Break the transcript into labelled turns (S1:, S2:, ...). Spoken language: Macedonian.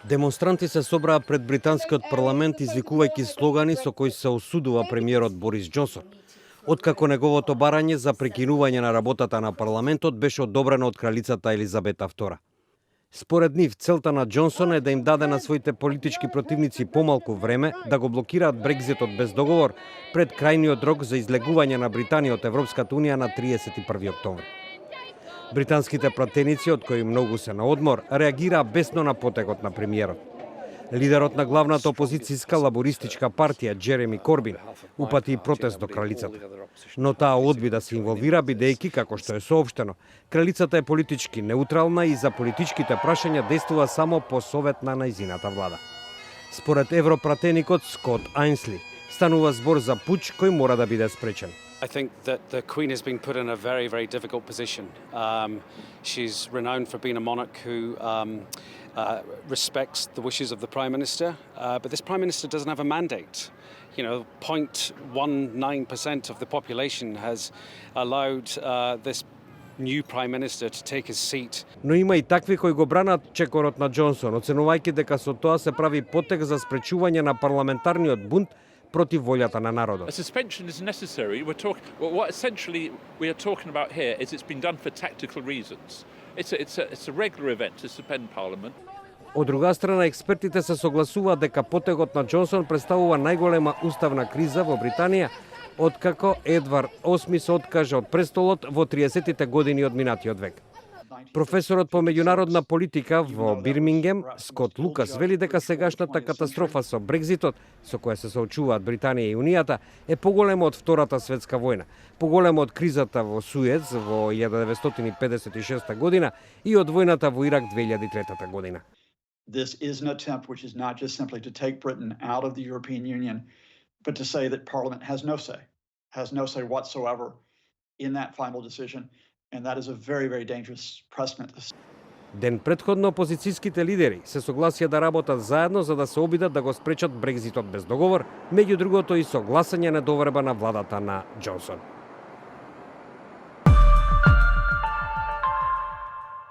S1: Демонстранти се собраа пред британскиот парламент извикувајќи слогани со кои се осудува премиерот Борис Џонсон. Откако неговото барање за прекинување на работата на парламентот беше одобрено од кралицата Елизабета II. Според нив, целта на Џонсон е да им даде на своите политички противници помалку време да го блокираат Брекзитот без договор пред крајниот рок за излегување на Британија од Европската унија на 31 октомври. Британските пратеници, од кои многу се на одмор, реагираа бесно на потегот на премиерот. Лидерот на главната опозицијска лабористичка партија, Джереми Корбин, упати протест до кралицата. Но таа одби да се инволвира, бидејќи, како што е соопштено, кралицата е политички неутрална и за политичките прашања действува само по совет на најзината влада. Според европратеникот Скот Ајнсли, станува збор за пуч кој мора да биде спречен.
S2: I think that the Queen has been put in a very, very difficult position. She's renowned for being a monarch who respects the wishes of the Prime Minister, but this Prime Minister doesn't have a mandate. 0.19% of the population has allowed this new Prime Minister to take his seat.
S1: Но има и такви кои го бранат чекорот на Џонсон, оценувајќи дека со тоа се прави потек за спречување на парламентарниот бунт против волјата на народот.
S3: A suspension is necessary. What essentially we are talking about here is it's been done for tactical reasons. It's a regular event to suspend Parliament.
S1: Од друга страна, експертите се согласуваат дека потегот на Џонсон представува најголема уставна криза во Британија откако Едвард VIII се откажа од престолот во 30-тите години од минатиот век. Професорот по меѓународна политика во Бирмингем, Скот Лукас, вели дека сегашната катастрофа со Брекзитот, со која се соочуваат Британија и Унијата, е поголема од Втората светска војна, поголема од кризата во Суец во 1956 година и од војната во Ирак 2003 година.
S4: This is an attempt which is not just simply to take Britain out of the European Union, but to say that Parliament has no say whatsoever in that final decision, and that is a very, very dangerous precedent.
S1: Ден претходно опозицијските лидери се согласија да работат заедно за да се обидат да го спречат Брекзитот без договор, меѓу другото и со гласање недовреба на владата на Џонсон.